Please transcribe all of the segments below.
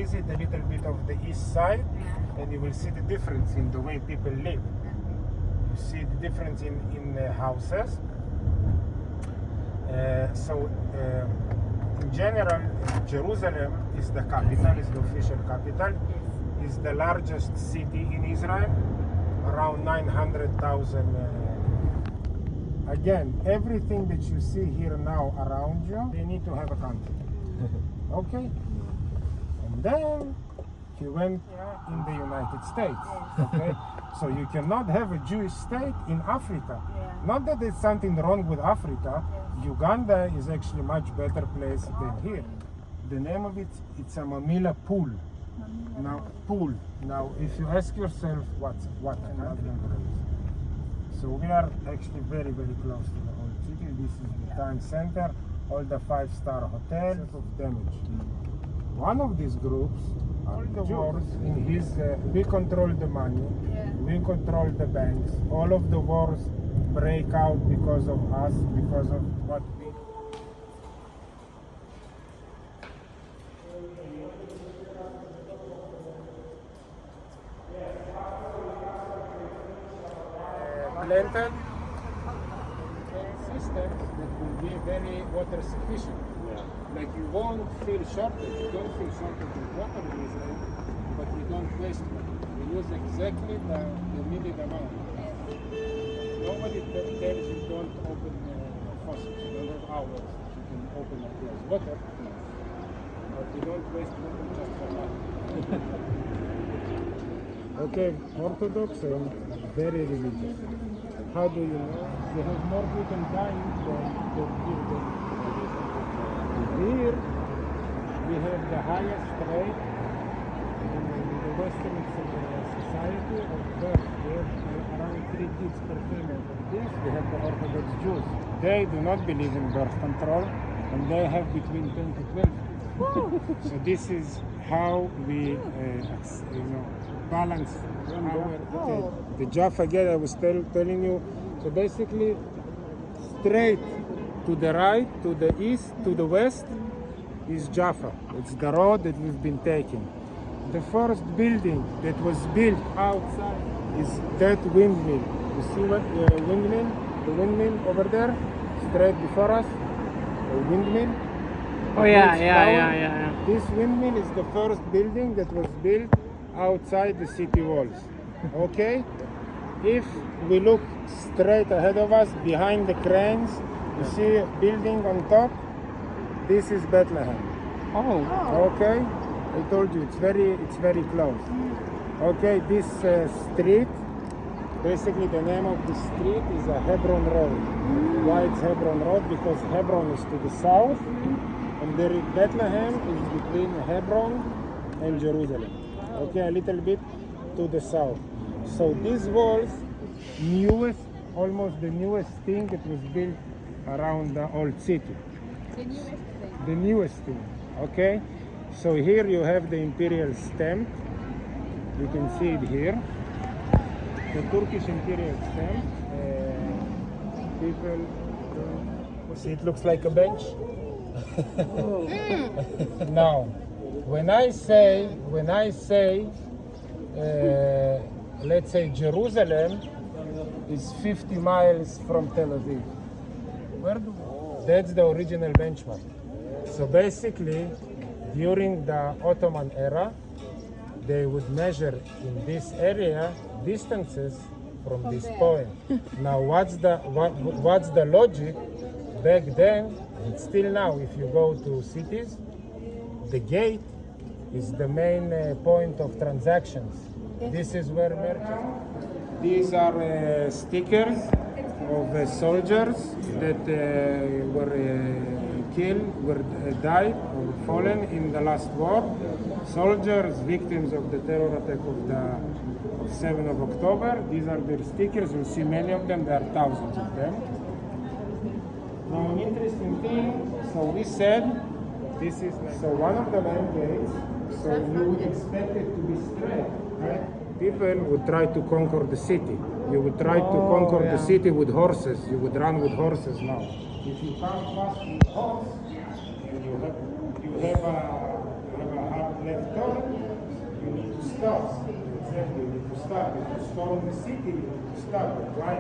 visit a little bit of the east side, and you will see the difference in the way people live. You see the difference in houses. In general, Jerusalem is the capital, is the official capital, is the largest city in Israel, around 900,000. Again, everything that you see here now around you, they need to have a country. Okay? And then he went in the United States. Okay? So you cannot have a Jewish state in Africa. Not that there's something wrong with Africa. Uganda is actually a much better place than here. The name of it, it's a Mamila pool. Pool. Now, if you ask yourself what country? So we are actually very, very close to the old city. This is the Times Center, all the 5-star hotels of damage. One of these groups, all the wars in his, we control the money, we control the banks, all of the wars break out because of us, because of what we planted systems that will be very water sufficient. Like you won't feel shortage, you don't feel shortage of water in Israel, but you don't waste water. You use exactly the needed amount. Nobody tells you don't open faucets, you don't have hours that you can open and close water, but you don't waste water just for nothing. Okay, Orthodox and very religious. How do you know? They have more people dying than here. Here, we have the highest rate in the Western society of birth. We have around 3 kids per female. This, we have the Orthodox Jews. They do not believe in birth control, and they have between 10 to 12. So this is how we, balance our the Jaffa Gate I was telling you. So basically, straight to the right, to the east, to the west is Jaffa. It's the road that we've been taking. The first building that was built outside is that windmill. You see what the windmill over there, straight before us, a windmill. Oh yeah. This windmill is the first building that was built outside the city walls. Okay? If we look straight ahead of us, behind the cranes, you see a building on top. This is Bethlehem. Oh. Okay? I told you it's very close. Okay, this street, basically the name of the street is a Hebron Road. Why it's Hebron Road? Because Hebron is to the south, and Bethlehem is between Hebron and Jerusalem. Okay, a little bit to the south. So these walls, almost the newest thing that was built around the old city. The newest thing, okay? So here you have the imperial stamp. You can see it here. The Turkish imperial stamp. People see it looks like a bench. Now, when I say, let's say Jerusalem is 50 miles from Tel Aviv. That's the original benchmark. So basically, during the Ottoman era, they would measure in this area distances from this point. Now, what's the logic? Back then, and still now, if you go to cities, the gate is the main point of transactions. This is where merchants. These are stickers of soldiers that were killed, died, or fallen in the last war. Soldiers, victims of the terror attack of the 7th of October. These are their stickers. You'll see many of them. There are thousands of them. Now, an interesting thing. So we said this is one of the main gates. So you would expect it to be straight, right? People would try to conquer the city. You would try to conquer the city with horses. You would run with horses now. If you come fast with horse, you have a hard left turn, starts. You need to start. If you storm the city, you need to start. Why?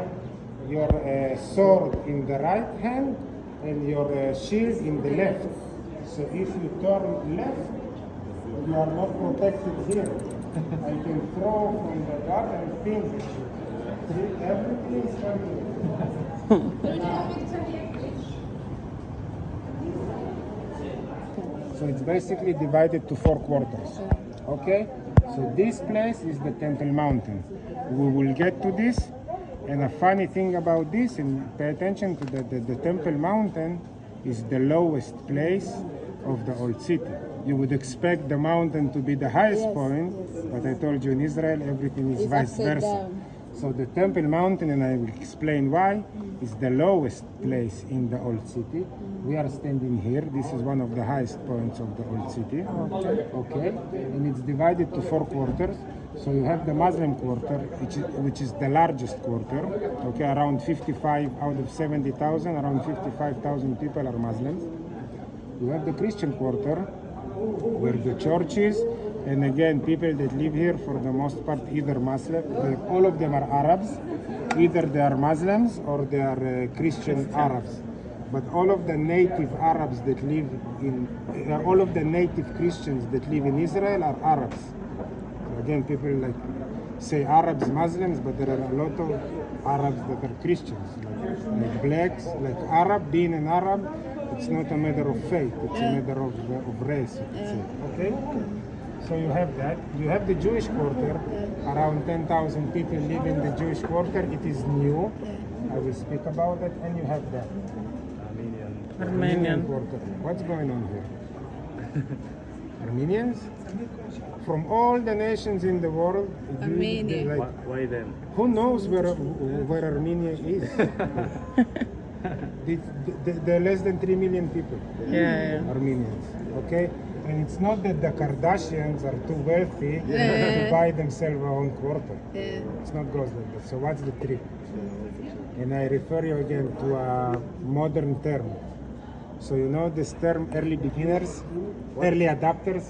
Your sword in the right hand and your shield in the left. So if you turn left, you are not protected here. I can throw from the guard and pin you. See, everything is coming. So it's basically divided to 4 quarters. Okay? So this place is the Temple Mountain. We will get to this. And a funny thing about this, and pay attention to the Temple Mountain is the lowest place of the old city. You would expect the mountain to be the highest point, but I told you in Israel everything is vice versa. Down. So the Temple Mountain, and I will explain why, is the lowest place in the old city. We are standing here. This is one of the highest points of the old city. Okay, and it's divided to 4 quarters. So you have the Muslim quarter, which is the largest quarter. Okay, around 55 out of 70,000, around 55,000 people are Muslims. You have the Christian quarter, where the church is, and again, people that live here for the most part either Muslim, all of them are Arabs, either they are Muslims or they are Christian Arabs. But all of the native Arabs that live in, all of the native Christians that live in Israel are Arabs. So again, people like say Arabs, Muslims, but there are a lot of Arabs that are Christians, like blacks, like Arab, being an Arab. It's not a matter of faith, it's a matter of race, you could say. Okay? So you have that. You have the Jewish quarter, around 10,000 people live in the Jewish quarter. It is new. I will speak about it. And you have that. Armenian quarter. What's going on here? Armenians? From all the nations in the world, Armenia. Why then? who knows where Armenia is? There are less than 3 million people. Yeah. Armenians. Okay? And it's not that the Kardashians are too wealthy to buy themselves their own quarter. It's not goes like that. So what's the trick? And I refer you again to a modern term. So you know this term early beginners, early adapters?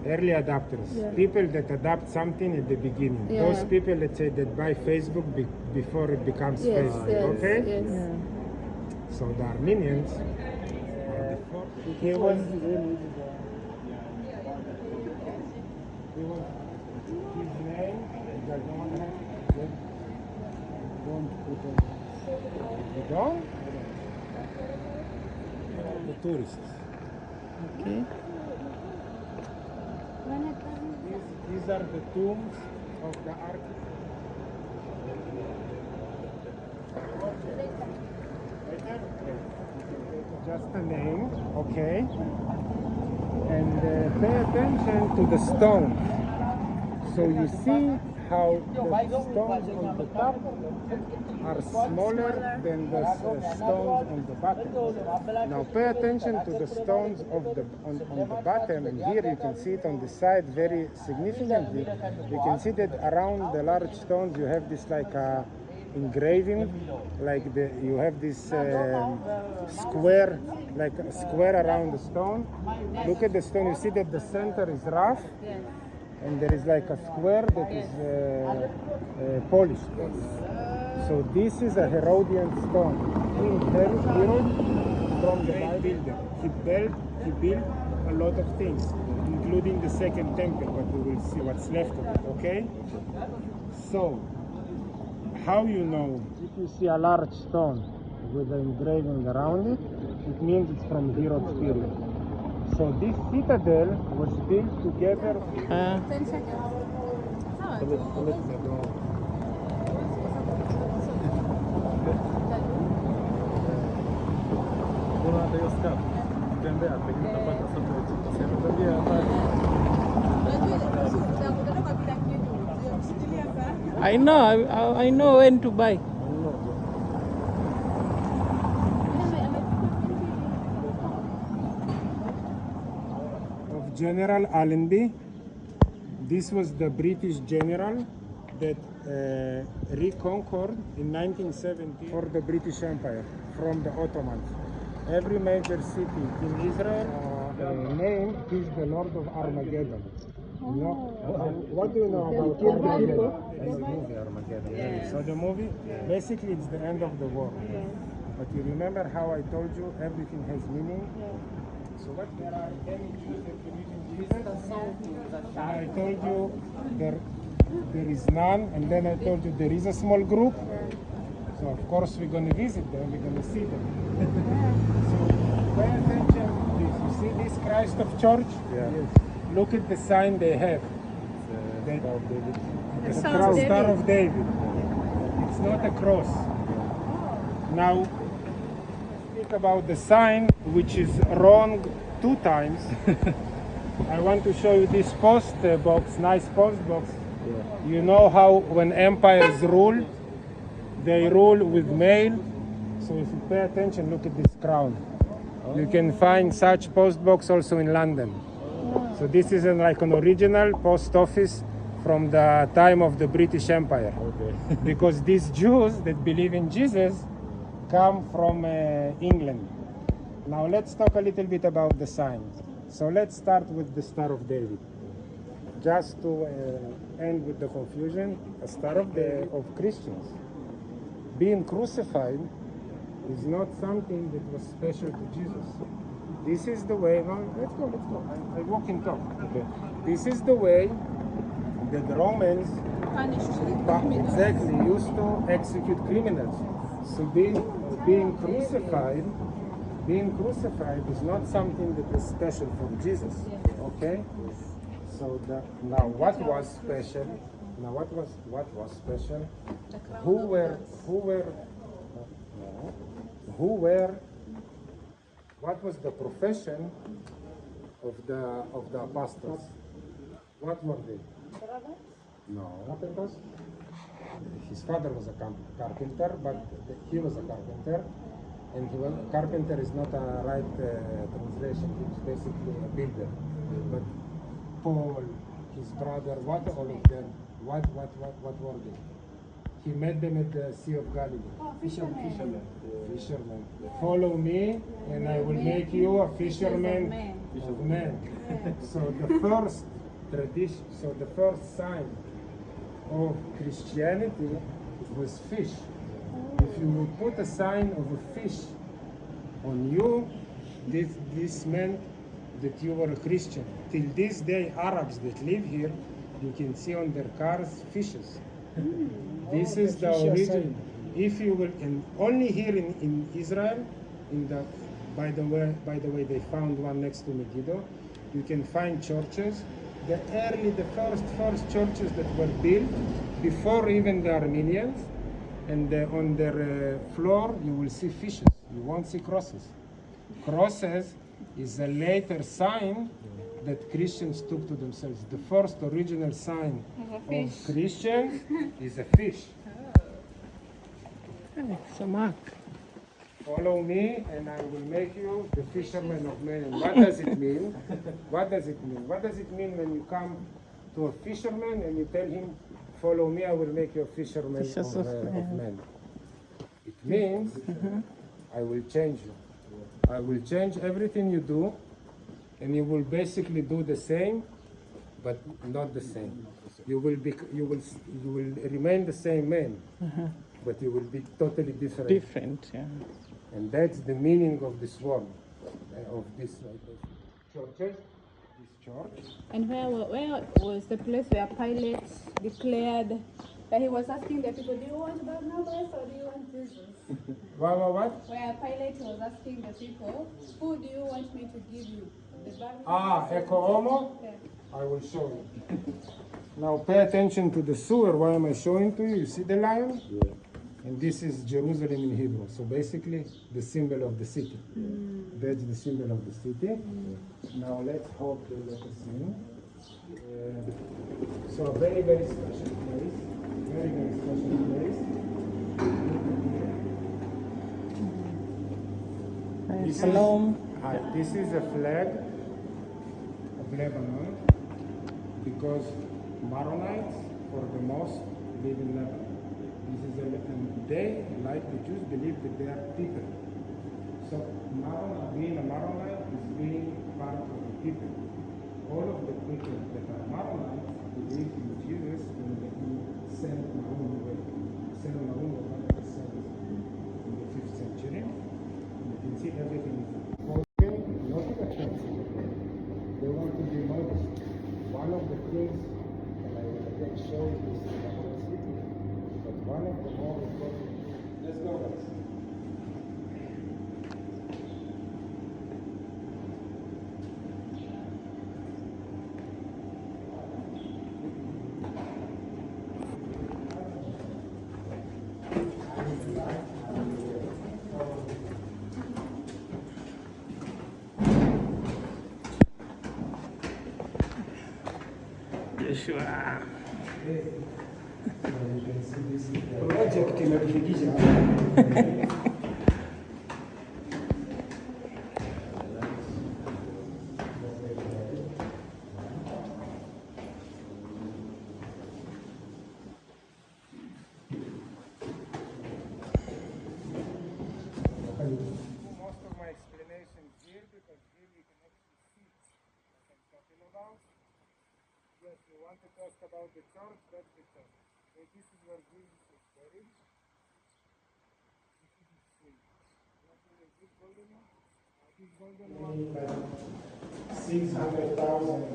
Early adapters, people that adapt something at the beginning. Those people, let's say, that buy Facebook before it becomes Facebook. Okay? Yes. So the Armenians are before. He was his name. You don't? The tourists. Okay. These are the tombs of the architects. Just a name, okay? And pay attention to the stones. So you see how the stones on the top are smaller than the stones on the bottom. Now pay attention to the stones of on the bottom, and here you can see it on the side very significantly. You can see that around the large stones you have this like engraving, like you have this square, like a square around the stone. Look at the stone, you see that the center is rough, and there is like a square that is polished. So this is a Herodian stone. King Herod from the Bible, he built a lot of things, including the second temple, but we will see what's left of it, okay? So, how you know if you see a large stone with an engraving around it, it means it's from Herod's period. So this citadel was built together. I know. I know when to buy. Of General Allenby. This was the British general that reconquered in 1970 for the British Empire from the Ottomans. Every major city in Israel named is the Lord of Armageddon. You know? What do you know about kill the Armageddon? people. That's the movie Armageddon. So the movie, basically it's the end of the war. But you remember how I told you everything has meaning? So what, there are any Jews that believe in Jesus? And I told you there is none, and then I told you there is a small group. So of course we're going to visit them, we're going to see them. So pay attention to this. You see this Christ of Church? Yeah. Yes. Look at the sign they have. Star of David. The Star of Star of David. It's not a cross. Now, speak about the sign, which is wrong 2 times. I want to show you this post box, nice post box. Yeah. You know how when empires rule, they rule with mail. So if you pay attention, look at this crown. You can find such post box also in London. So this is like an original post office from the time of the British Empire. Okay. Because these Jews that believe in Jesus come from England. Now let's talk a little bit about the signs. So let's start with the Star of David. Just to end with the confusion, a Star of Christians. Being crucified is not something that was special to Jesus. This is the way, no, let's go. I walk and talk. Okay. This is the way that the Romans exactly used to execute criminals. So being crucified is not something that was special for Jesus. Okay? So now what was special? Now what was special? What was the profession of the apostles? What were they? No, carpenters. His father was a carpenter, but he was a carpenter, and carpenter is not a right translation. He was basically a builder. But Paul, his brother, what all of them? What were they? He met them at the Sea of Galilee. Fishermen. Follow me, and I will make you a fisherman of men. So the first tradition, so the first sign of Christianity was fish. If you would put a sign of a fish on you, this meant that you were a Christian. Till this day, Arabs that live here, you can see on their cars fishes. This is the origin. If you will, and only here in Israel, by the way, they found one next to Megiddo. You can find churches. The first churches that were built before even the Armenians, and on their floor you will see fishes. You won't see crosses. Crosses is a later sign that Christians took to themselves. The first original sign of Christians is a fish. It's a mark. Follow me, and I will make you the fisherman of men. And what does it mean? What does it mean? What does it mean when you come to a fisherman and you tell him, follow me, I will make you a fisherman of men? It means I will change you. I will change everything you do, and you will basically do the same, but not the same. You will remain the same man, but you will be totally different. Different, yeah. And that's the meaning of this word, of this churches, this church. And where was the place where Pilate declared that he was asking the people, do you want Barnabas or do you want Jesus? What? Where Pilate was asking the people, who do you want me to give you? The Barnabas? Echo Homo? Yeah. I will show you. Now pay attention to the sewer. Why am I showing to you? You see the lion? Yeah. And this is Jerusalem in Hebrew. So basically the symbol of the city. That's the symbol of the city. Now let's hope the letters in. So a very, very special place. Very, very special place. Shalom. This is a flag of Lebanon because Maronites, for the most, live in Lebanon. And they, like the Jews, believe that they are people. So being a Maronite is being part of the people. All of the people that are Maronites believe in Jesus and that he sent Nahum away. Sent Nahum was one of the saints in the 5th century. You can see everything is okay, not offensive. They want to be noticed. One of the things, and I will again show you this in the whole city, but one of the more important, let's go guys. Joshua. Project inakufikisha. Most of my explanations here because here you can actually see what I'm talking about. Yes, you want to talk about the church, that's the church. So this is where Jesus was buried. This is his tomb. What is this golden one? This golden one. 600,000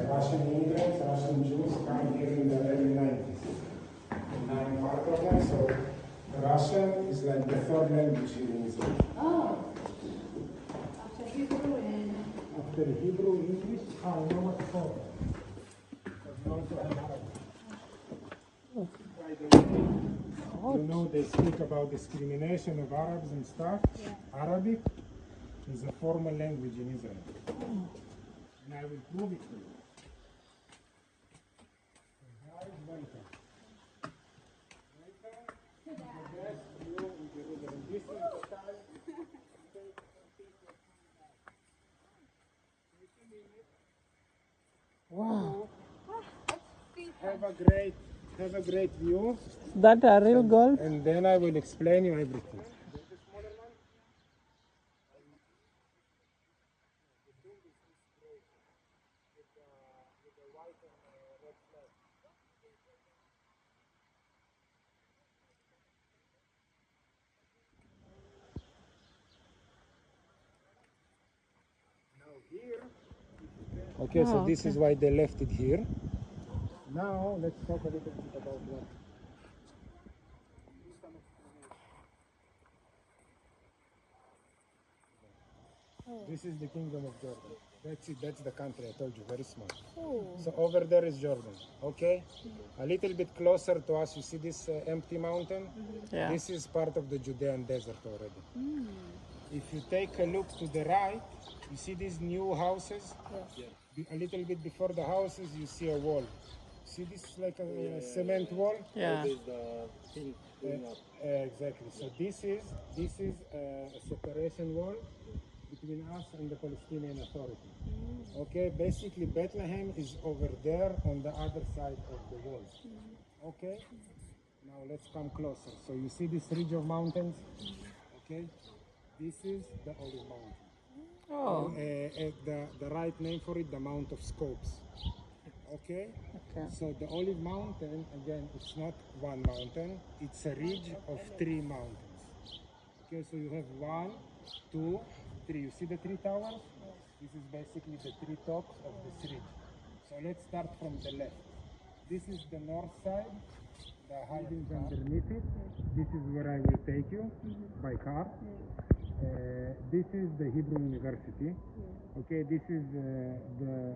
Russian immigrants, Russian Jews come here in the early 90s. And I'm part of them, so Russian is like the third language here in Israel. Oh. After Hebrew and... After Hebrew, English, I know what to call it. Because we also have Arabic. By the way, you know they speak about discrimination of Arabs and stuff. Yeah. Arabic is a formal language in Israel. And I will prove it to you. Here is Welcome. Welcome. The best view in Jerusalem. This is the style. Wow. Have a great view, Is that a real gold? and then I will explain you everything. Okay, so this is why they left it here. Now let's talk a little bit about what. This is the kingdom of Jordan. That's it, that's the country I told you, very small. So over there is Jordan, okay? A little bit closer to us, you see this empty mountain? Yeah. This is part of the Judean desert already. If you take a look to the right, you see these new houses? Yes. A little bit before the houses, you see a wall. See this like a cement wall? Yeah. There's the thing going up. Exactly. So this is a separation wall between us and the Palestinian Authority. Okay, basically Bethlehem is over there on the other side of the wall. Okay, now let's come closer. So you see this ridge of mountains? Okay, this is the Olive Mountain. Oh. The right name for it, the Mount of Scopes. Okay? Okay. So the Olive Mountain, again, it's not one mountain, it's a ridge of 3 mountains. Okay, so you have 1, 2, 3. You see the 3 towers? This is basically the 3 tops of this ridge. So let's start from the left. This is the north side, the hiding underneath it. This is where I will take you by car. This is the Hebrew University. Okay, this is the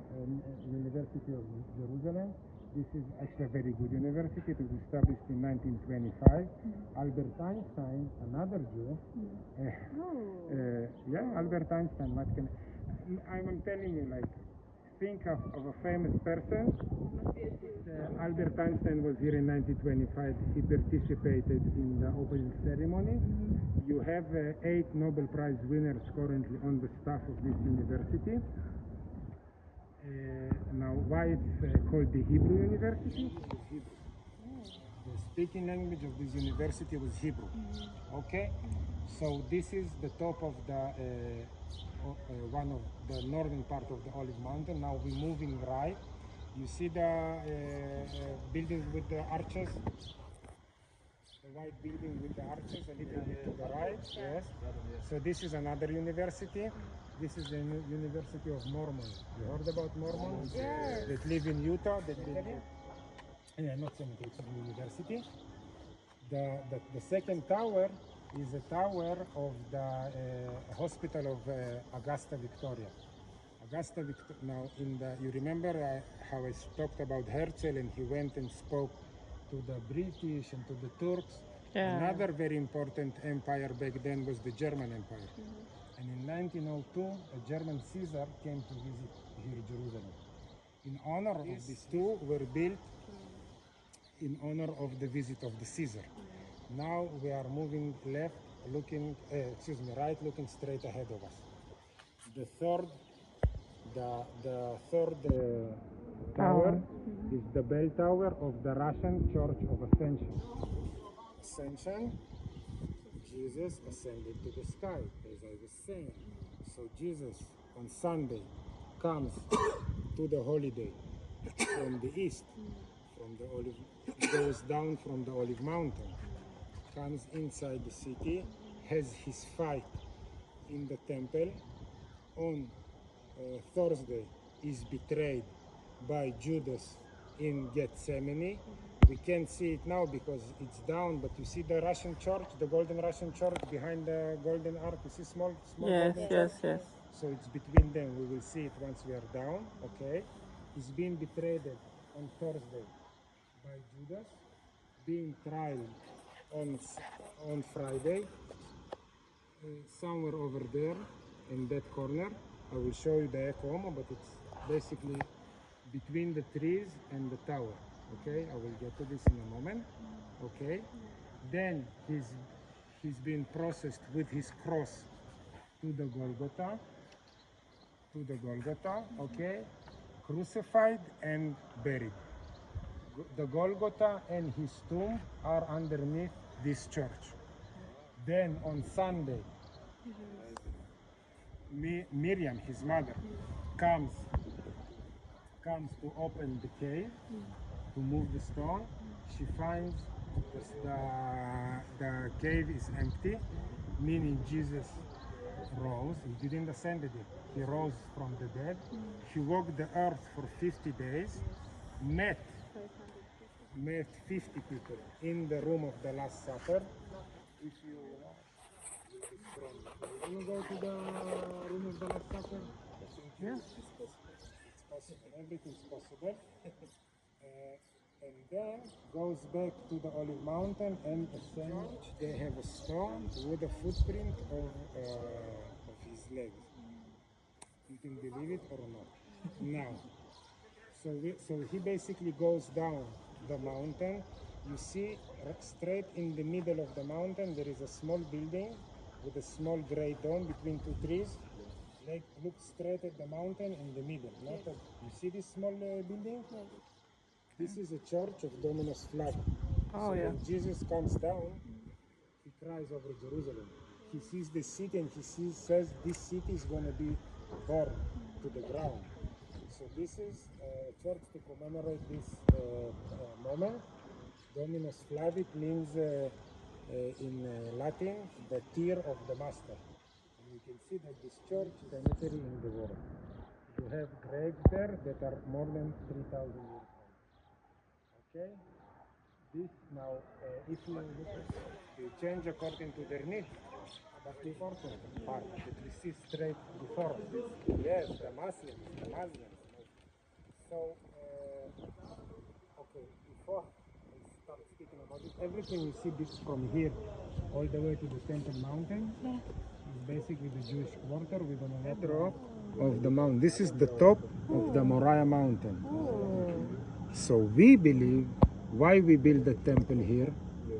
University of Jerusalem. This is actually a very good university. It was established in 1925. Albert Einstein, another Jew. Yeah, Albert Einstein. What can I'm telling you, like, think of a famous person. Albert Einstein was here in 1925. He participated in the opening ceremony. You have 8 Nobel Prize winners currently on the staff of this university. Now, why it's called the Hebrew University? Hebrew. The speaking language of this university was Hebrew. Okay, so this is the top of the one of the northern part of the Olive Mountain. Now we're moving right. You see the building with the arches? The white building with the arches a little bit to the right. Yes. So this is another university. This is the University of Mormons. You heard about Mormons? Yes. That live in Utah. That live not cemetery, it's a university. The second tower is a tower of the hospital of Augusta Victoria. Now, you remember how I talked about Herzl, and he went and spoke to the British and to the Turks. Yeah. Another very important empire back then was the German Empire. And in 1902, a German Caesar came to visit here Jerusalem. In honor of these two were built in honor of the visit of the Caesar. Now we are moving right, looking straight ahead of us. The third tower is the bell tower of the Russian Church of Ascension. Jesus ascended to the sky, as I was saying. So Jesus on Sunday comes to the holiday from the east, goes down from the Olive Mountain, comes inside the city, has his fight in the temple. On Thursday is betrayed by Judas in Gethsemane. We can't see it now because it's down, but you see the Russian church, the golden Russian church behind the golden ark. You see small Yes, golden yes, church? yes. So it's between them. We will see it once we are down. Okay, he's being betrayed on Thursday by Judas, being tried on Friday, somewhere over there in that corner. I will show you the Echo Homo, but it's basically between the trees and the tower. Okay, I will get to this in a moment. Okay, then he's been processed with his cross to the Golgotha. Okay, crucified and buried. The Golgotha and his tomb are underneath this church. Then on Sunday, Miriam, his mother, comes to open the cave, to move the stone. She finds the cave is empty, meaning Jesus rose. He didn't ascend it. He rose from the dead. He walked the earth for 50 days, met 50 people in the room of the Last Supper. If you go to the room of the Last Supper, yes, it's possible. Everything's possible. And then goes back to the Olive Mountain and ascends. They have a stone with a footprint of his legs. You can believe it or not. Now, so he basically goes down the mountain. You see, straight in the middle of the mountain, there is a small building with a small gray dome between two trees. Like, look straight at the mountain in the middle. You see this small building? This is a church of Dominus Flavi. Oh, So yeah. when Jesus comes down, he cries over Jerusalem. He sees the city and says this city is going to be burned to the ground. So this is a church to commemorate this moment. Dominus Flavit means in Latin the tear of the master. And you can see that this church is cemetery in the world. You have graves there that are more than 3,000 years old. Okay? This now, if you look at it, you change according to their needs. That's the important part that we see straight before us. Yes, the Muslims. So, okay, before I start speaking about it, everything you see this from here all the way to the Temple Mountain is basically the Jewish quarter. We're going to draw of the mountain. This is the top of the Moriah Mountain. So we believe why we build the temple here,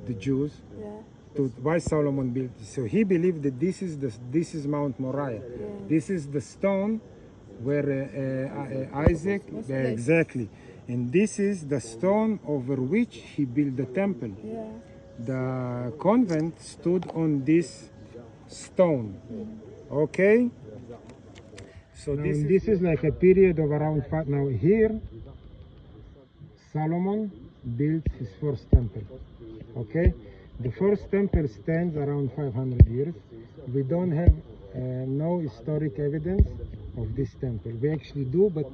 the Jews. Why Solomon built it. So he believed that this is Mount Moriah. This is the stone where Isaac, exactly, and this is the stone over which he built the temple. The convent stood on this stone. Okay, So this is like a period of around five. Now here, Solomon built his first temple. Okay, the first temple stands around 500 years. We don't have no historic evidence of this temple. We actually do, but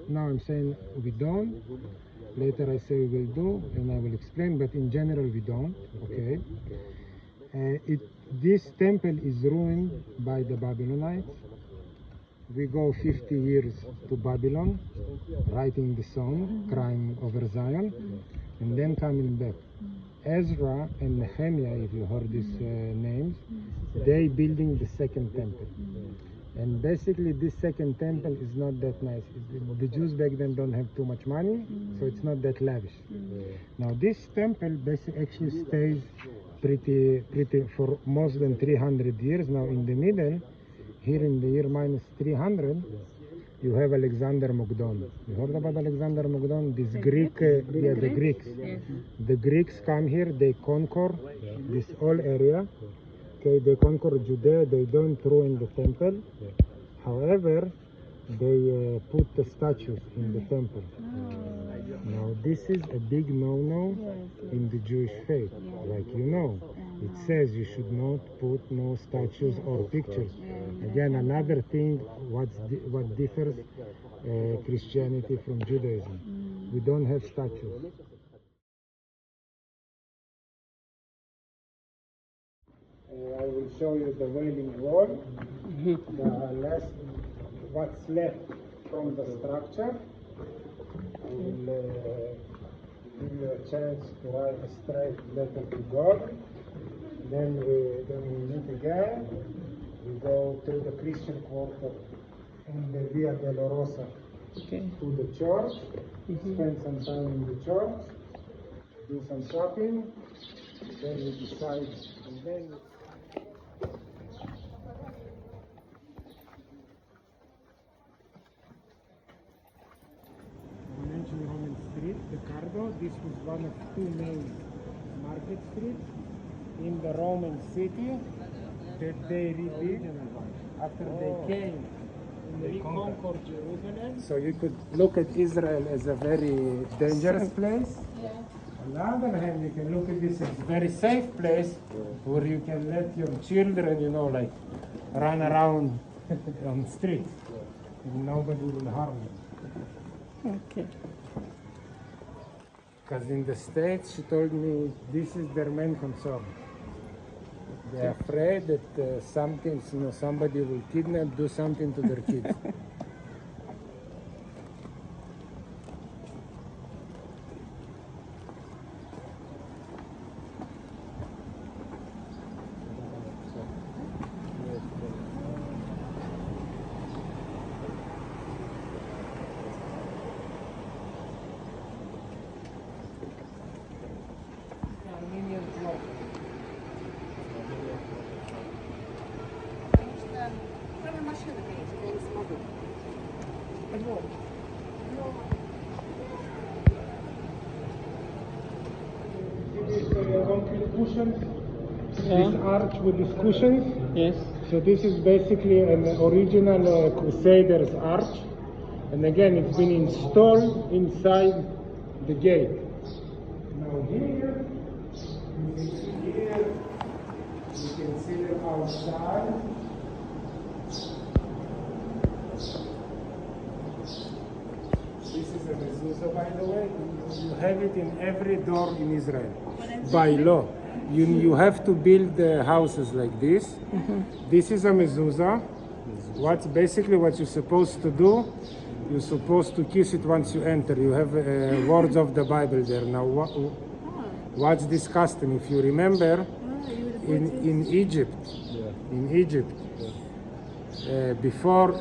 now I'm saying we don't. Later I say we will do, and I will explain, but in general we don't. Okay. This temple is ruined by the Babylonites. We go 50 years to Babylon, writing the song, crying over Zion, and then coming back. Ezra and Nehemiah, if you heard these names, they building the second temple. And basically this second temple is not that nice. The Jews back then don't have too much money, so it's not that lavish. Now this temple basically actually stays pretty for more than 300 years. Now in the middle, here in the year minus 300, you have Alexander Mokdon. You heard about Alexander Mokdon? This Greek, the Greeks. Yes. The Greeks come here, they conquer this whole area. Okay, they conquer Judea, they don't ruin the temple. However, they put the statues in the temple. Now this is a big no-no in the Jewish faith. Like you know, it says you should not put no statues or pictures. Again, another thing, what differs Christianity from Judaism. We don't have statues. I will show you the Wailing Wall, what's left from the structure. I will give you a chance to write a straight letter to God. Then we meet again. We go through the Christian quarter in the Via Dolorosa to the church. Spend some time in the church, do some shopping. Then we decide. And then Roman Street, Ricardo. This was one of two main market streets in the Roman city that they rebuilt after they came and reconquered Jerusalem. So you could look at Israel as a very dangerous place. On the other hand, you can look at this as a very safe place where you can let your children, like run around on the street and nobody will harm them. Okay. Because in the States, she told me this is their main concern. They're afraid that somebody will kidnap, do something to their kids. Armenian cloth. Concrete cushions. This arch with these cushions. Yes. So this is basically an original Crusaders arch, and again it's been installed inside the gate. Now here, you can see them outside. This is a mezuzah, by the way. You have it in every door in Israel by law. You have to build houses like this. This is a mezuzah. What you're supposed to do, you're supposed to kiss it once you enter. You have words of the Bible there. Now, what's this custom? If you remember, in Egypt, before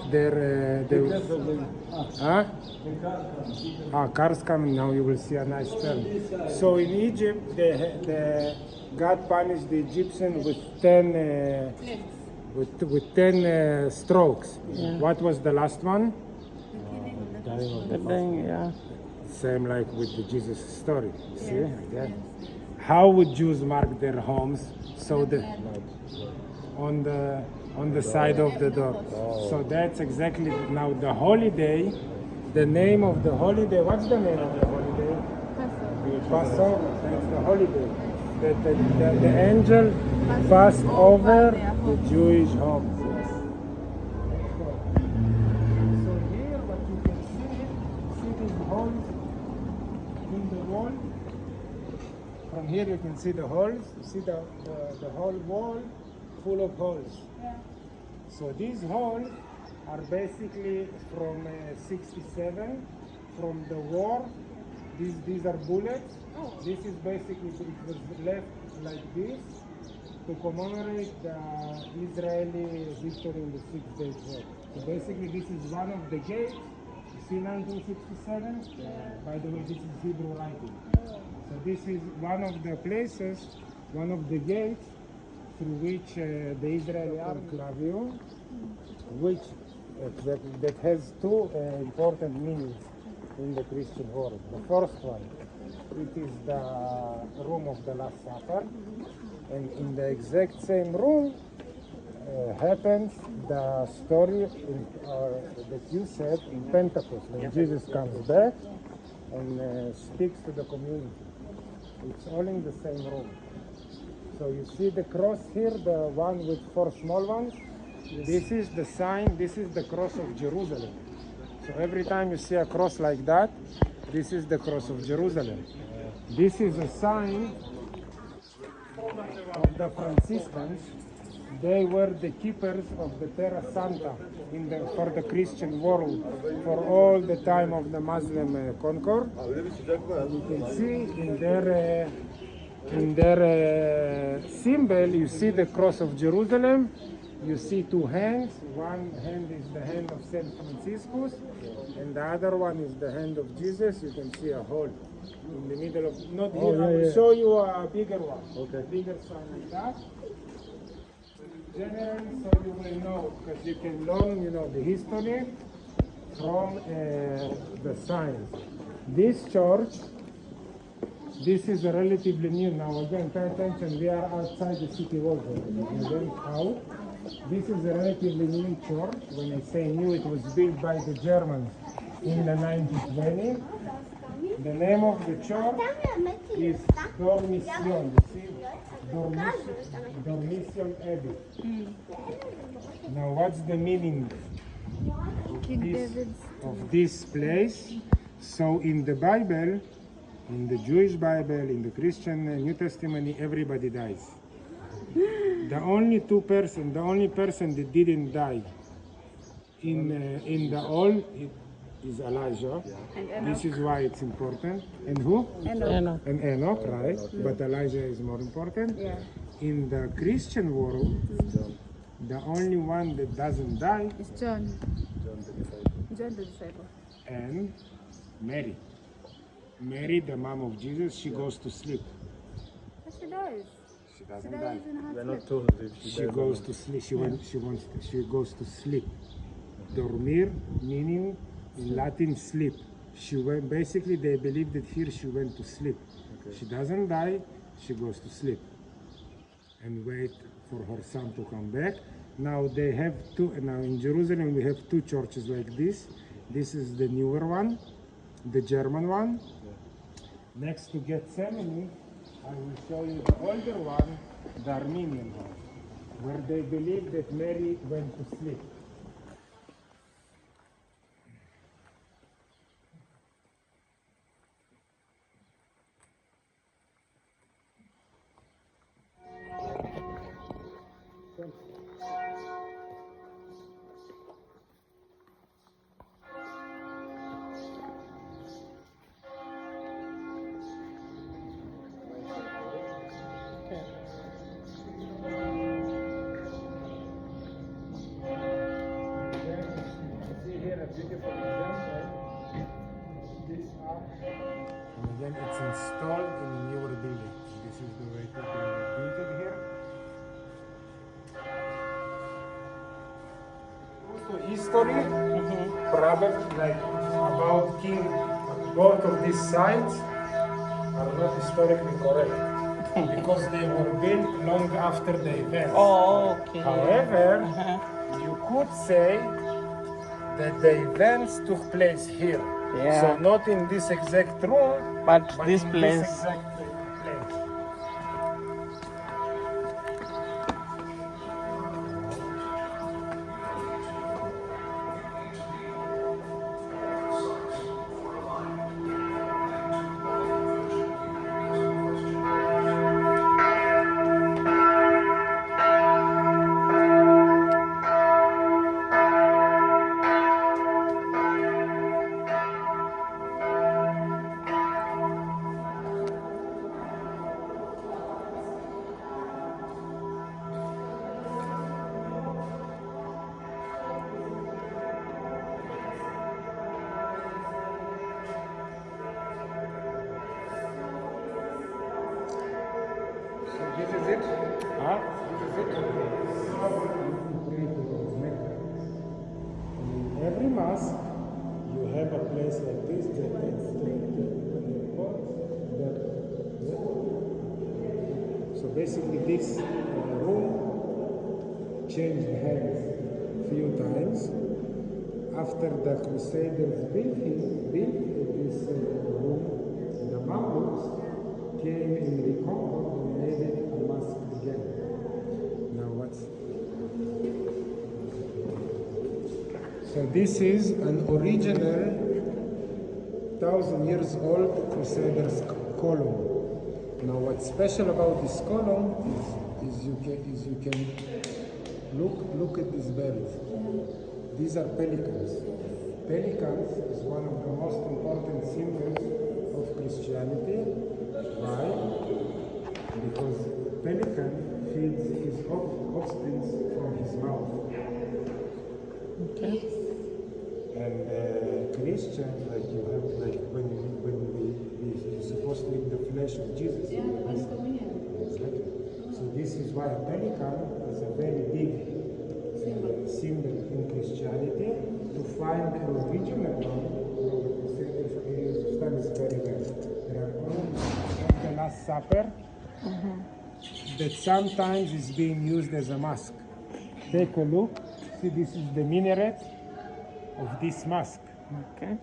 cars coming now, you will see a nice turn. So in Egypt, God punished the Egyptians with 10 strokes. Yeah. What was the last one? Yeah. Same like with the Jesus story. See? Yeah. How would Jews mark their homes? So on on the side of the door. So that's exactly now the holiday. The name of the holiday. What's the name of the holiday? Passover. That's the holiday. The angel passed over the Jewish homes. So here, what you can see these holes in the wall. From here you can see the holes. You see the whole wall full of holes. Yeah. So these holes are basically from 67, from the war. These are bullets. This is basically, it was left like this to commemorate the Israeli victory in the 6 Day War. So basically this is one of the gates. You see 1967? By the way, this is Hebrew writing. So this is one of the places, one of the gates through which the Israeli army Clavium, which exactly, that has two important meanings in the Christian world. The first one, it is the room of the Last Supper, and in the exact same room happens the story that you said in Pentecost, when Jesus comes back and speaks to the community. It's all in the same room. So you see the cross here, the one with 4 small ones? This is the sign, this is the cross of Jerusalem. So every time you see a cross like that, this is the cross of Jerusalem. This is a sign of the Franciscans. They were the keepers of the Terra Santa for the Christian world for all the time of the Muslim concord. You can see in their symbol, you see the cross of Jerusalem. You see 2 hands. One hand is the hand of Saint Franciscus, and the other one is the hand of Jesus. You can see a hole in the middle of. Not here. I will show you a bigger one. Okay. Bigger sign like that. Generally, so you will know, because you can learn, the history from the signs. This church. This is relatively new now. Again, pay attention. We are outside the city walls. Again, out. This is a relatively new church. When I say new, it was built by the Germans in the 1920s. The name of the church is Dormition. You see, Dormition Abbey. Now, what's the meaning of this place? So, in the Bible, in the Jewish Bible, in the Christian New Testament, everybody dies. The only person that didn't die in the Old is Elijah. This is why it's important. And who? Enoch. And Enoch, right? But Elijah is more important. Yeah. In the Christian world, the only one that doesn't die It's John. John the disciple. and Mary. Mary, the mom of Jesus, she goes to sleep. But she dies. She She doesn't die. dies in her We're sleep. not told if She goes to sleep. She goes to sleep. Dormir meaning in Latin sleep. She went. Basically, they believe that here she went to sleep. Okay. She doesn't die. She goes to sleep and wait for her son to come back. Now they have two. Now in Jerusalem we have 2 churches like this. This is the newer one, the German one. Next to Gethsemane, I will show you the older one, the Armenian one, where they believe that Mary went to sleep. Beautiful example. This ark, and again, it's installed in a newer building. This is the way to build it here. Also, history, probably like about king. Both of these sites are not historically correct. because they were built long after the event. Oh, okay. However, you could say that the events took place here. Yeah. So not in this exact room, But this in place. this exact place. So this is it. Huh? This is it. In every mosque, you have a place like this so basically this room changed hands few times. After the Crusaders built this room, the Mamluks came and reconquered and made it a mosque again. Now what's so this is an original 1,000 years old Crusaders column. Now what's special about this column is you can look at these bells. These are pelicans. Pelicans is one of the most important symbols of Christianity. Why? Because pelican feeds his offspring from his mouth. Okay. And Christian, like you have, like when you're supposed to eat the flesh of Jesus. Yeah, that's communion. Exactly. So this is why a pelican is a very big symbol in Christianity. To find the original one, the Crusaders is very rare. There are only of the Last Supper that sometimes is being used as a mosque. Take a look. See, this is the minaret of this mosque. Okay.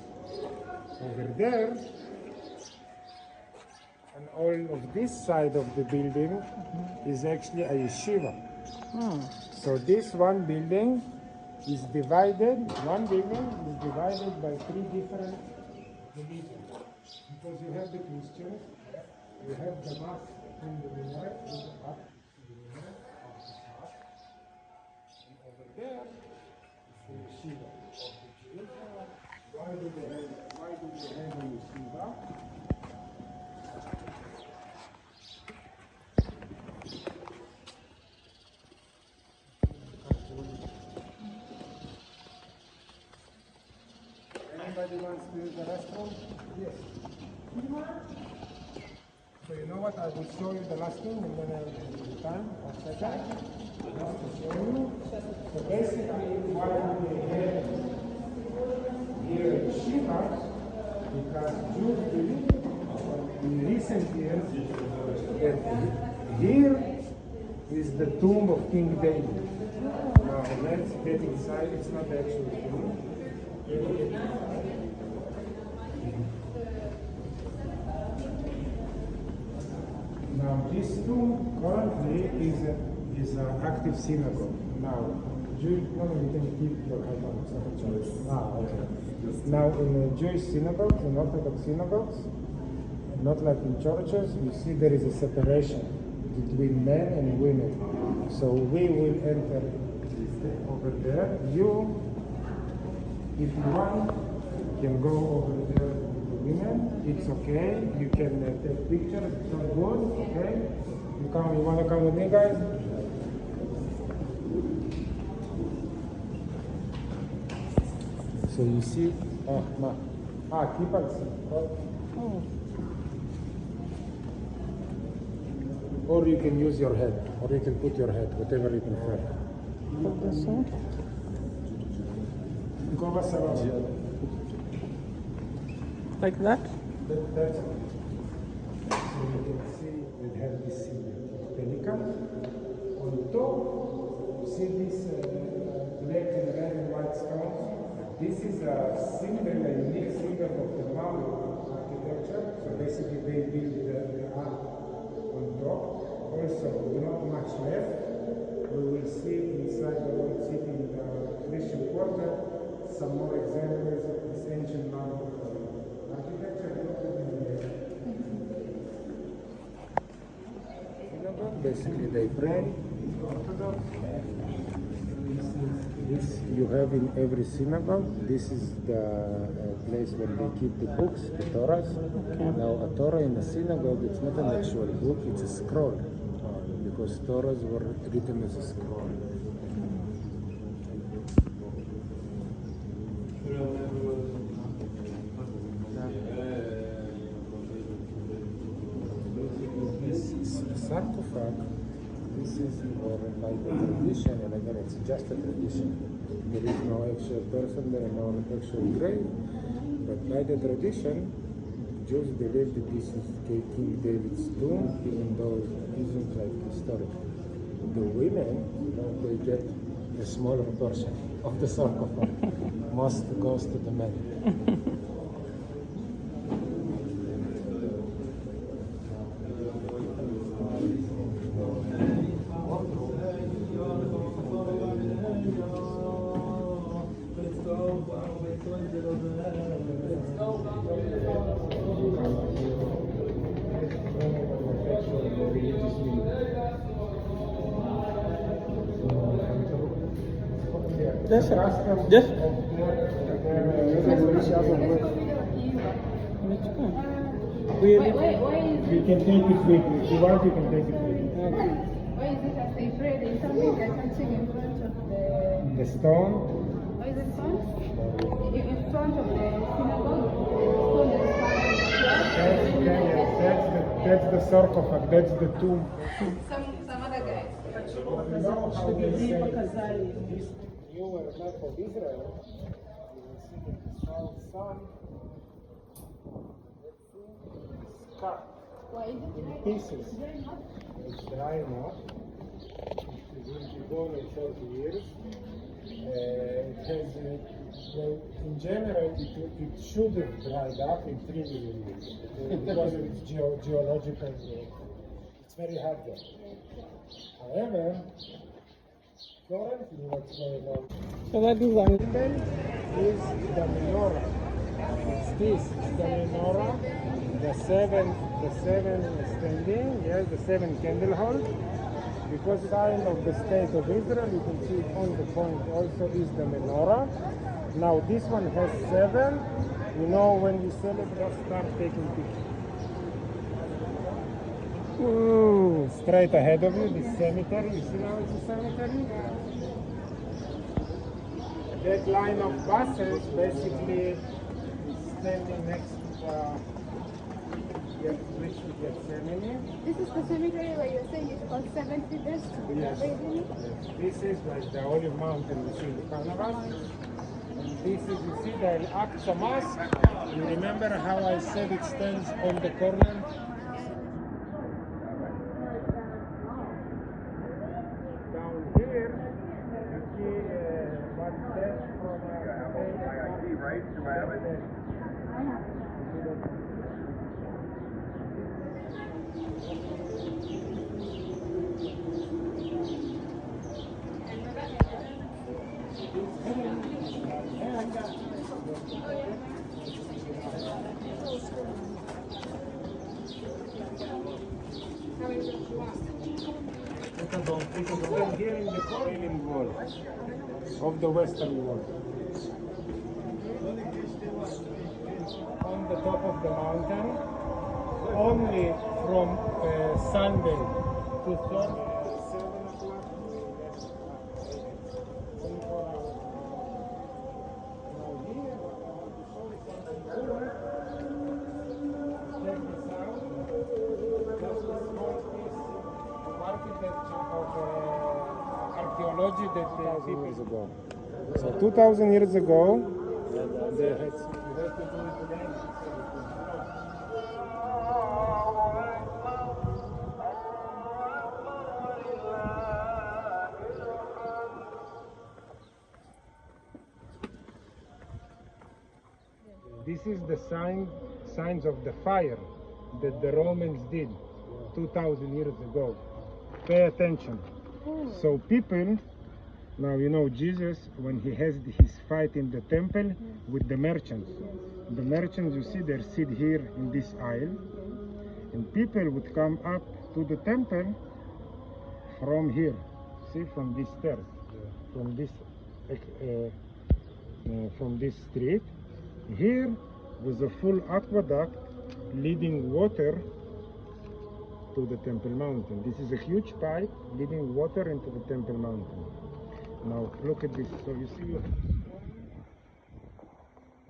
Over there, and all of this side of the building is actually a yeshiva. So this one building is divided by three different religions. Because you have the Christians, you have the mosque in the minaret, in the back, the minaret of the mosque. And over there is the yeshiva of the Jews. Why do they have a yeshiva? Anybody wants to use the restroom? Yes. So you know what? I will show you the last thing and then I will give you time. One second. Just to show you. So basically, why do they have here in Shiva? Because Jews believe in recent years that here is the tomb of King David. Now let's get inside. It's not the actual tomb. Now this tomb currently is an active synagogue. Now, you can keep your head on, it's not a choice. Okay. Now in Jewish synagogues, in Orthodox synagogues, not like in churches, you see there is a separation between men and women. So we will enter over there. You, if you want, can go over there with the women. It's okay. You can take pictures. It's not good. Okay. You want to come with me, guys? So you see, keep on. Or you can use your head, or you can put your head, whatever you prefer. Put this on. Like that? That's it. So you can see that have this symbol, pelican. On top, you see this black and red and white stones. This is a symbol, a unique symbol of the Maori architecture. So basically they build the ark on top. Also, not much left. We will see inside the old city in the Christian quarter some more examples of this ancient Maori architecture. Basically they pray. This you have in every synagogue. This is the place where they keep the books, the Torahs. Now a Torah in a synagogue, it's not an actual book, it's a scroll. Because Torahs were written as a scroll. Sarcophag, this is more like a tradition, and again it's just a tradition. There is no actual person there, no actual grave, but by the tradition, Jews believe that this is King David's tomb, even though it isn't like historic. The women, they get a smaller portion of the sarcophag. Most goes to the men. Just Why is You can take it with you. If you want, you can take it with you. why is it as they pray? There's something they're touching in front of the. The stone. Why is it stone? In front of the synagogue, stone that is That's the sarcophag. That's the tomb. some other guys. You know how they say this newer map of Israel, you will see that the south sun is cut Why is it in dry? pieces. Dry not? It's dry now. It will be gone in 30 years. It has, in general, it should have dried up in 3 million years because of its geological. It's very hard there. However, currently what's going on so that is one. is the menorah. It's this, it's the menorah, the seven standing, yes, the 7 candle hold. Because sign of the state of Israel, you can see on the point also is the menorah. Now this one has 7. You know, when you celebrate, start taking pictures. Straight ahead of you, this cemetery. You see now it's a cemetery? That line of buses basically is standing next to the bridge to Gethsemane. This is the cemetery where you're saying it's about 70 days to be Yes. buried in it? This is like the Olive Mountain we see in the carnival. And this is, you see the Al-Aqsa Mosque. You remember how I said it stands on the corner? Down here, you see what's that from right? Do I have it? Here in the Korean wall of the Western Wall. On the top of the mountain, only from Sunday to Thursday, 7 o'clock. 24 hours. Now here, I want to show you something cool. Check this out. Just a small piece of architecture of archaeology that 2,000 years ago. So 2,000 years ago, they had to do it today. is the signs of the fire that the Romans did 2,000 years ago. Pay attention. So people, now you know Jesus, when he has his fight in the temple with the merchants. The merchants, you see, they sit here in this aisle, and people would come up to the temple from here, see, from this stairs, from this street. Here was a full aqueduct leading water to the Temple Mountain. This is a huge pipe leading water into the Temple Mountain. Now look at this. So you see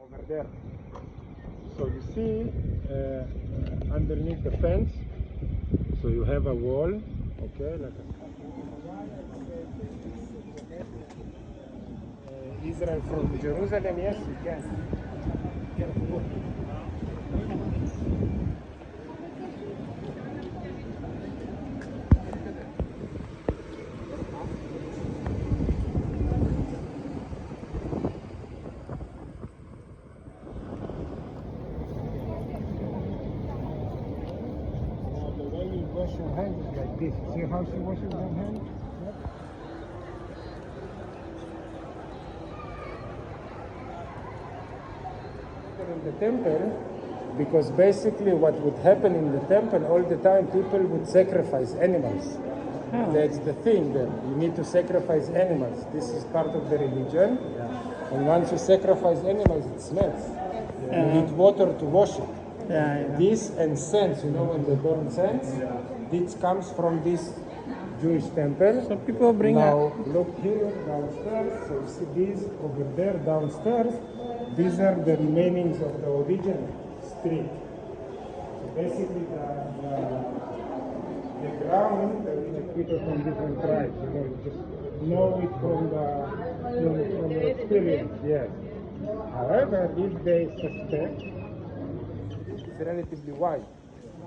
over there. So you see underneath the fence. So you have a wall. Okay, like Israel from Jerusalem. Yes, you can. Wash your hands like this. See how she washes her hands? In the temple, because basically what would happen in the temple all the time, people would sacrifice animals. That's the thing, that you need to sacrifice animals. This is part of the religion. And once you sacrifice animals, it smells. You need water to wash it. This and scents, you know, when they burn scents, this comes from this Jewish temple. So people bring now look here downstairs. So you see these over there downstairs. These are the remainings of the original street. So basically, the ground, people from different tribes, you know, you just know it from the experience. Yes. However, if they suspect, it's relatively wide.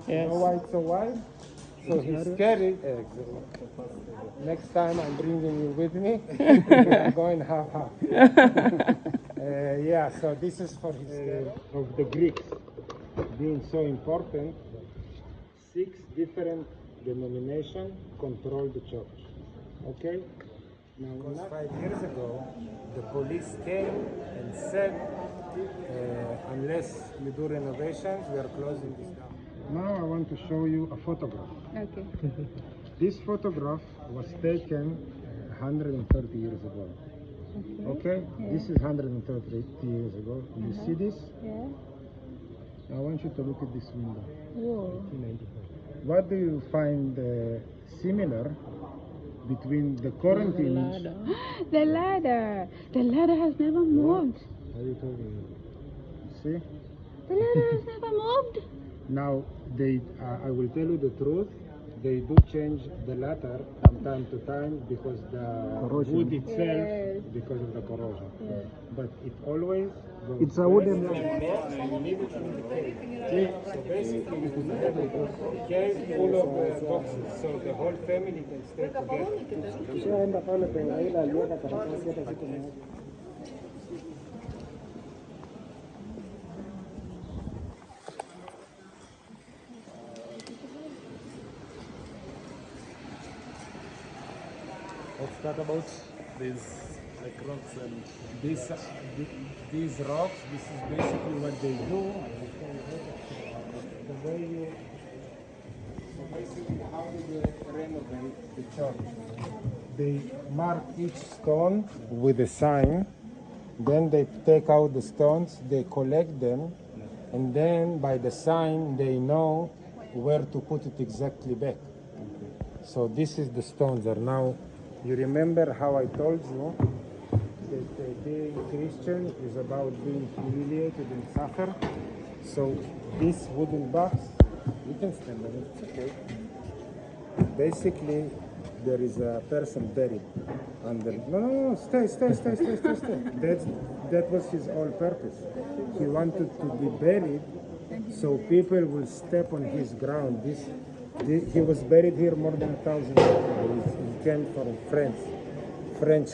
You know why it's so wide? So he's carried. Next time I'm bringing you with me. I'm going half-half. Yeah, so this is for his of the Greeks being so important. 6 different denominations control the church. Okay? Now, 5 years ago, the police came and said, unless you do renovations, we are closing this down. Now I want to show you a photograph. Okay. This photograph was taken 130 years ago. Okay? This is 130 years ago. You see this? Yeah. I want you to look at this window. Whoa. What do you find similar between the current image? The ladder. The ladder has never moved. What are you talking about? See? The ladder has never moved. Now, they, I will tell you the truth, they do change the ladder from time to time because the wood itself, because of the corrosion. But it always goes. It's a wooden ladder. So basically, you have a cave full of boxes, so the whole family can stay together. Let's talk about these like rocks and These rocks, this is basically what they do. The way you, so basically how do they renovate the church? They mark each stone with a sign, then they take out the stones, they collect them, and then by the sign they know where to put it exactly back. So this is the stones are now. You remember how I told you that being Christian is about being humiliated and suffer? So this wooden box, you can stand on it, it's okay. Basically, there is a person buried under. No, stay. That was his whole purpose. He wanted to be buried so people will step on his ground. He was buried here more than 1,000 years ago. He came from French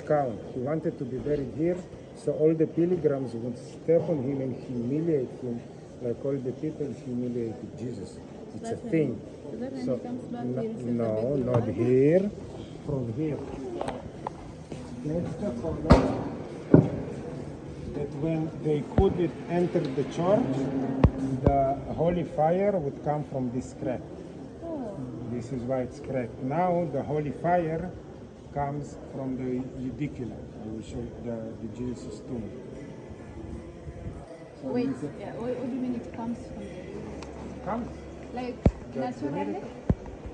count. He wanted to be buried here So all the pilgrims would step on him and humiliate him, like all the people humiliated Jesus. It's a thing. Is that when So he comes back, he receives a no, big not reward? here. From here. That's the comment that when they couldn't enter the church, the holy fire would come from this crack. Oh. This is why it's cracked. Now the holy fire comes from the Eudicula. I will show you the Jesus tomb. So Wait, you can- yeah, what do you mean it comes from the... Comes. Like, That's a naturally? miracle.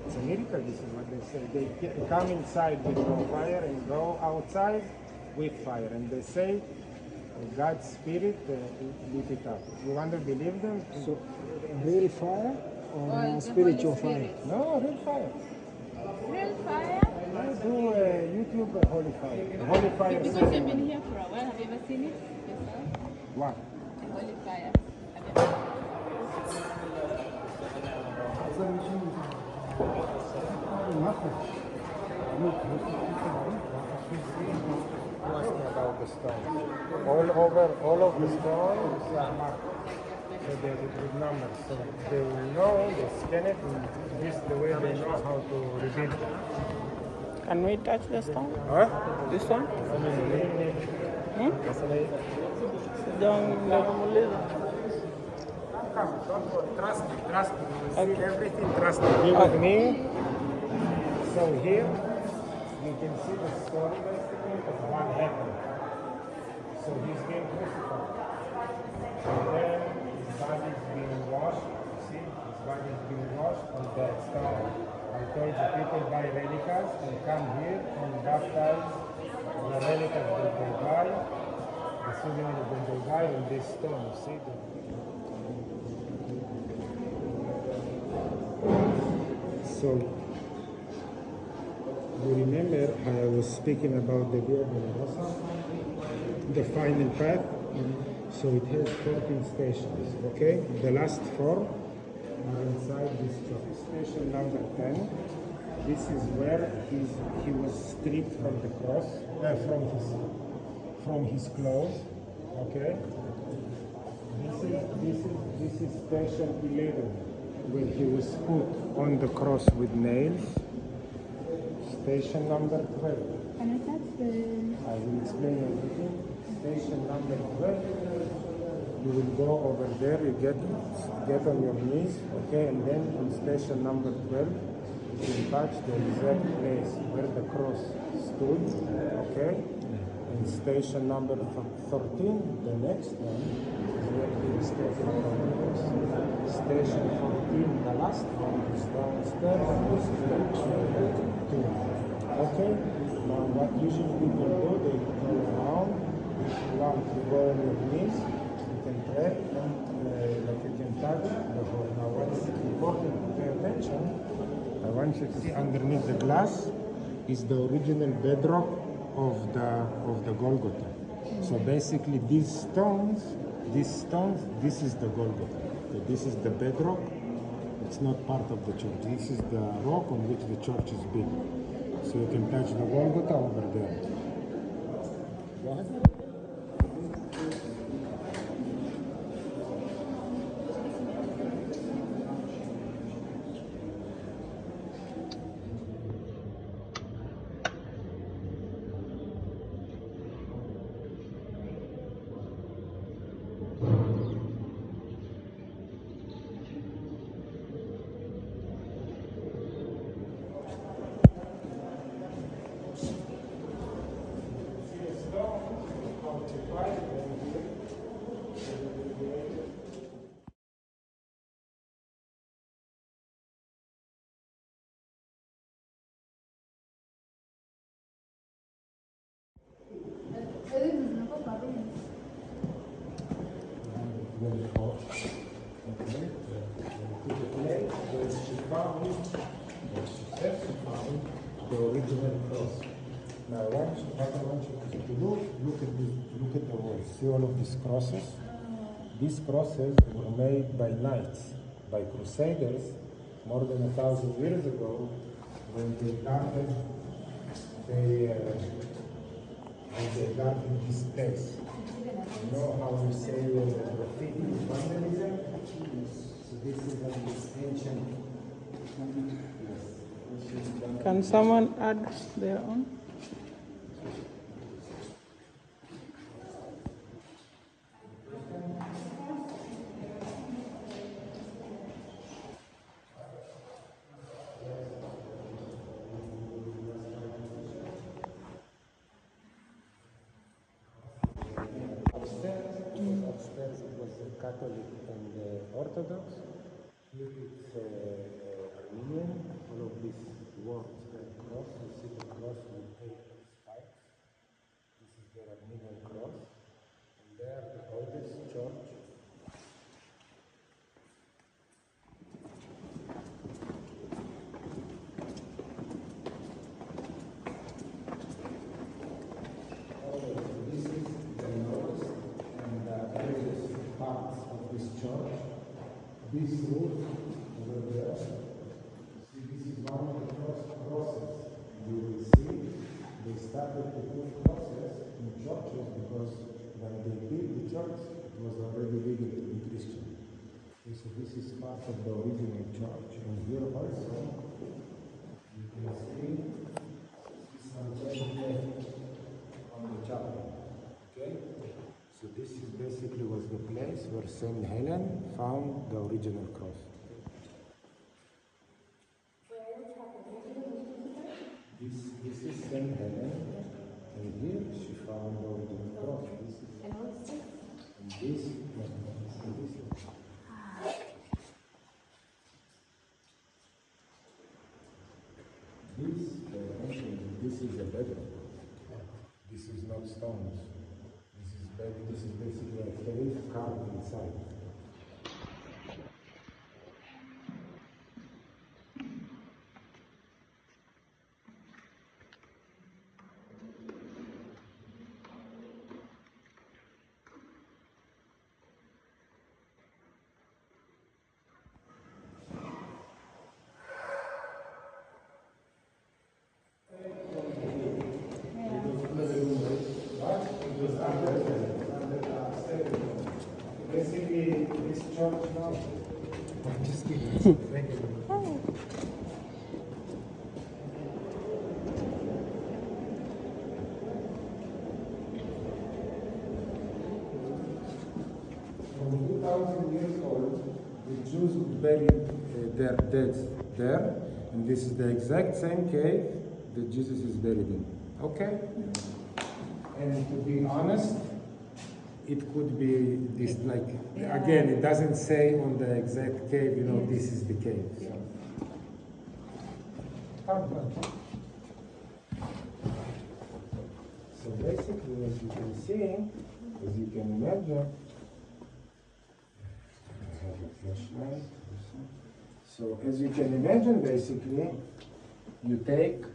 It's a miracle, this is what they say. They come inside with no fire and go outside with fire. And they say, God's Spirit lit it up. You want to believe them? So, real fire or Or the spiritual Holy fire? Spirit? No, real fire. Real fire? I do YouTube holy fire. The holy fire Because says you've been here for a while, have you ever seen it yourself? what? The holy fire. Have you ever... Nothing. Look, ask me about the stone. All of the stones are marked. So they're with numbers. So they will know, they scan it, and this is the way they know how to rebuild it. Can we touch the stone? Huh? This one? Don't worry, trust me, trust me. You will see everything, trust me. Be with me. So here, you can see the story basically of what happened. So he's being crucified. And then his body is being washed. You see, his body is being washed on that stone. I told you people buy relicas and come here and baptize the relicas that they buy, the souvenirs that they buy on this stone. You see that? So, you remember how I was speaking about the Via Dolorosa, the final path? So it has 14 stations, okay? The last 4 are inside this church. Station number 10, this is where he was stripped from the cross, from his clothes, okay? This is station 11. When he was put on the cross with nails. Station number 12. Can I touch the... I will explain everything. Station number 12. You will go over there, you get on your knees, okay, and then on station number 12, you will touch the exact place where the cross stood, okay? And station number 13, the next one, is where he was taken from the cross. Station 14, the last one, is downstairs, and this is the tomb. Okay? Now, what usually people do, they go around. If you want to go on your knees, you can pray, and like you can touch the whole. Now, what's important to pay attention, I want you to see underneath the glass is the original bedrock of the Golgotha. So basically these stones, this is the Golgotha. So this is the bedrock. It's not part of the church. This is the rock on which the church is built. So you can touch the Golgotha over there. Go ahead. The original cross. Now, what I want you to do, look at the walls. See all of these crosses? These crosses were made by knights, by crusaders, more than 1,000 years ago, when they guarded this place. You know how we say graffiti is vandalism? So this is an ancient. Can someone add their own? Upstairs it was Catholic and Orthodox. Here it's Armenian. All of these words, the cross, you see the cross with 8 spikes. This is the Armenian cross. And there the oldest church. This is the nose and the earliest parts of this church. This roof over there. See, this is one of the first crosses. You will see they started to put crosses in churches because when they built the church, it was already legal to be Christian. Okay, so this is part of the original church. And here also, you can see some change on the chapel. Okay? So this is basically was the place where Saint Helen found the original cross. This is Saint Helen, and here she found the original cross. This is, and this, and this. This is a bedrock. This is not stones. This is basically a cave carved inside. Basically, this church now. I'm just kidding. Thank you. From 2,000 years old, the Jews buried their dead there, and this is the exact same cave that Jesus is buried in. Okay? And to be honest, it could be this, like, again, it doesn't say on the exact cave, you know, this is the cave. So. So basically, as you can see, as you can imagine, I have a flashlight. So as you can imagine, basically, you take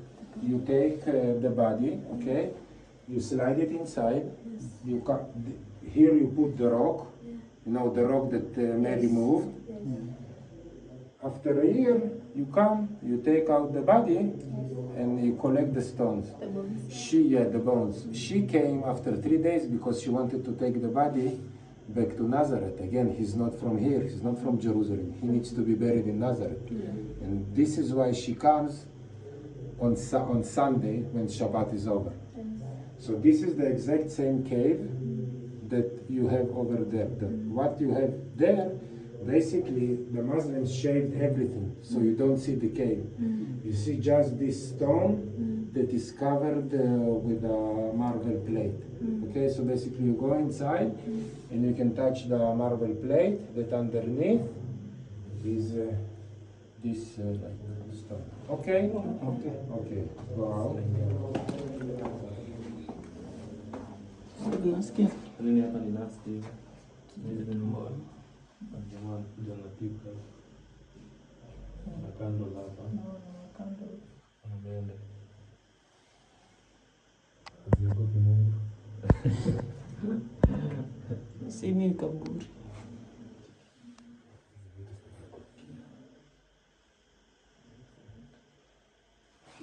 the body, okay? You slide it inside. You cut. Here you put the rock, you know, the rock that Mary moved. After a year, you come, you take out the body, and you collect the stones. The bones. She came after 3 days because she wanted to take the body back to Nazareth. Again, he's not from here, he's not from Jerusalem. He needs to be buried in Nazareth. And this is why she comes on Sunday when Shabbat is over. So this is the exact same cave that you have over there. What you have there, basically, the Muslims shaved everything, so you don't see the cave. You see just this stone that is covered with a marble plate. Okay, so basically you go inside and you can touch the marble plate that underneath is this like stone. Okay? Okay. Go out. Nasikia Lini hapa ni nasty. Hizi ni mbona. Jamaa kuja na pika. Na kando hapa. Anaenda. Aziogope Mungu. sini kaburi.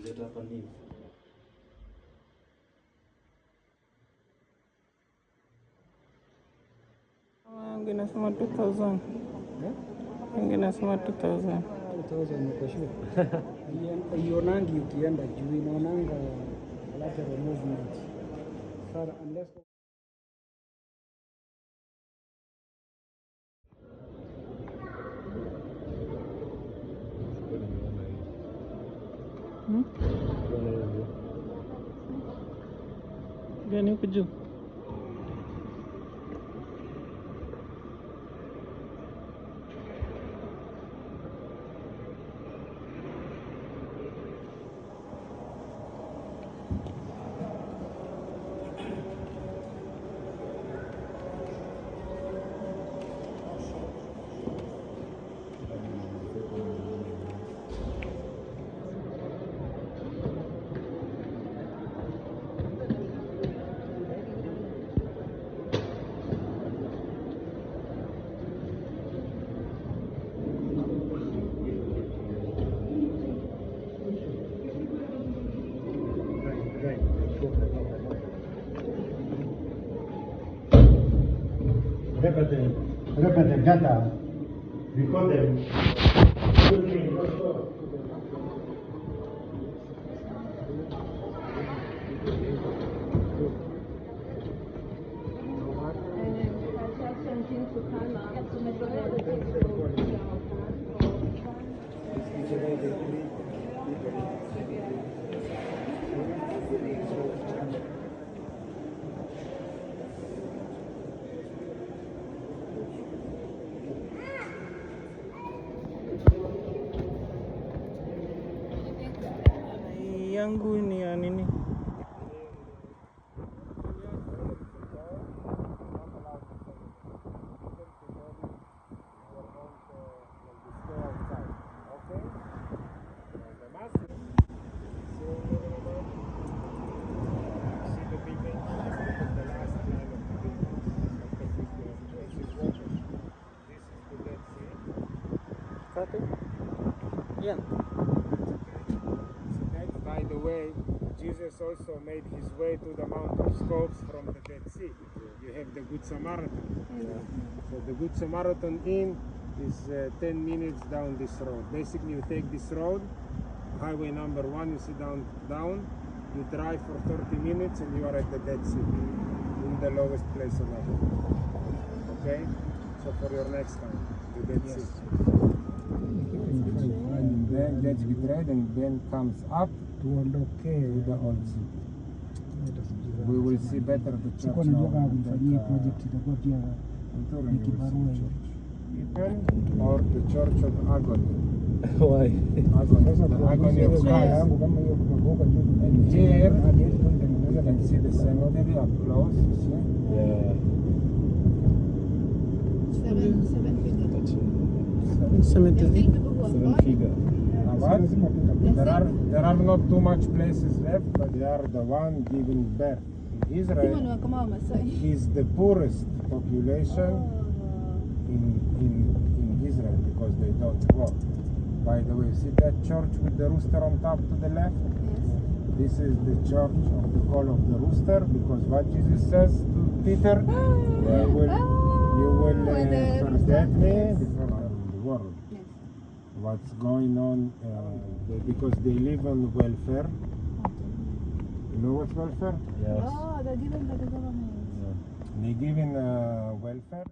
Leta hapa nini? nasema 2000. Wengine nasema 2000. 2000 niko sure. Ionangi ukienda juu inaonanga lateral movement. Sasa unless Gani huku juu? Repete data, record them. Yangu ni ya nini? Yeah. By the way, Jesus also made his way to the Mount of Scopes from the Dead Sea. You have the Good Samaritan. So the Good Samaritan Inn is 10 minutes down this road. Basically, you take this road, highway number 1, you sit down, you drive for 30 minutes and you are at the Dead Sea, in the lowest place on earth. Okay? So for your next time, the Dead Sea. And then let's get ready and then comes up to the old city. We will see better the church now. Or the church of agony. Why? Agony, the agony of Christ. And here you can see the cemetery up close, you see? Yeah. 7 cemetery. 7 figure. There are not too much places left, but they are the one giving birth. In Israel is the poorest population in Israel because they don't work. By the way, see that church with the rooster on top to the left? This is the church of the call of the rooster, because what Jesus says to Peter, you will forget me before the world. What's going on, because they live on welfare. You know what's welfare? Yes. Oh, they're given by the government. They give in welfare.